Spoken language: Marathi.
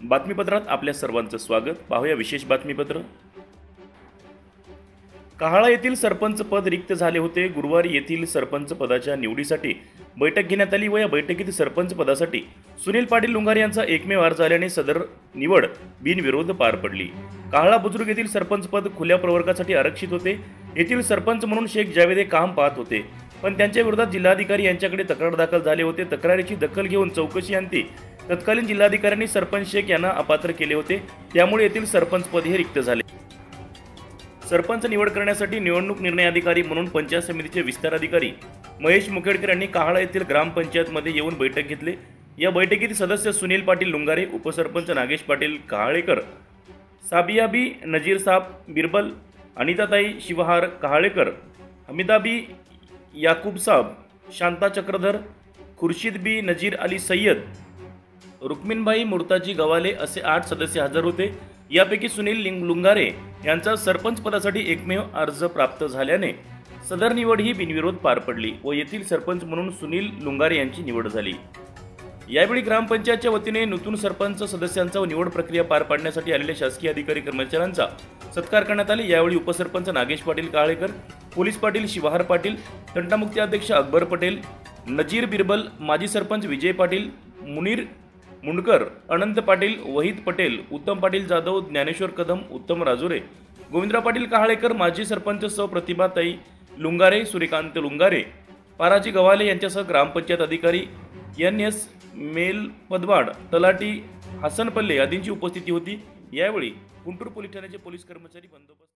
बातमीपत्रात आपल्या सर्वांचं स्वागत। पाहूया विशेष बातमीपत्र। कहाळा येथील सरपंच पद रिक्त झाले होते। गुरुवारी येथील सरपंच पदाच्या निवडीसाठी बैठक घेण्यात आली व या बैठकीत सरपंच पदासाठी सुनील पाटील लुंगारे यांचा एकमेव अर्ज आल्याने सदर निवड बिनविरोध पार पडली। कहाळा बुजुर्ग येथील सरपंच पद खुल्या प्रवर्गासाठी आरक्षित होते। येथील सरपंच म्हणून शेख जावेद हे काम पाहत होते, पण त्यांच्या विरोधात जिल्हाधिकारी यांच्याकडे तक्रार दाखल झाले होते। तक्रारीची दखल घेऊन चौकशी अंती तत्कालीन जिल्हाधिकाऱ्यांनी सरपंच शेख यांना अपात्र केले होते, त्यामुळे येथील सरपंच पद हे रिक्त झाले। सरपंच निवड करण्यासाठी निवडणूक निर्णय अधिकारी म्हणून पंचायत समितीचे विस्तार अधिकारी महेश मुखेडकर यांनी कहाळा येथील ग्रामपंचायतमध्ये येऊन बैठक घेतली। या बैठकीत सदस्य सुनील पाटील लुंगारे, उपसरपंच नागेश पाटील कहाळेकर, साबियाबी नजीर साब बिरबल, अनिताताई शिवहार कहाळेकर, हमीदाबी याकूब साब, शांता चक्रधर, खुर्शीद बी नजीर अली सय्यद, रुक्मिनभाई मुर्ताजी गवाले असे 8 सदस्य हजर होते। यापैकी सुनील लुंगारे यांचा सरपंच पदासाठी एकमेव अर्ज प्राप्त झाल्याने सदर निवड ही बिनविरोध पार पडली व येथील सरपंच म्हणून सुनील लुंगारे यांची निवड झाली। यावेळी ग्रामपंचायतच्या वतीने नूतन सरपंच सदस्यांचा व निवड प्रक्रिया पार पाडण्यासाठी आलेल्या शासकीय अधिकारी कर्मचाऱ्यांचा सत्कार करण्यात आले। यावेळी उपसरपंच नागेश पाटील कहाळेकर, पोलीस पाटील शिवहार पाटील, तंटामुक्ती अध्यक्ष अकबर पटेल, नजीर बिरबल, माजी सरपंच विजय पाटील, मुनीर मुंडकर, अनंत पाटील, वहीद पटेल, उत्तम पाटील जाधव, ज्ञानेश्वर कदम, उत्तम राजुरे, गोविंदराव पाटील कहाळेकर, माजी सरपंच सौ प्रतिभाताई लुंगारे, सूर्यकांत लुंगारे, पाराजी गवाले यांच्यासह ग्रामपंचायत अधिकारी NS मेलपदवाड, तलाठी हसन पल्ले आदींची उपस्थिती होती। यावेळी गुंटूर पोलीस ठाण्याचे पोलीस कर्मचारी बंदोबस्त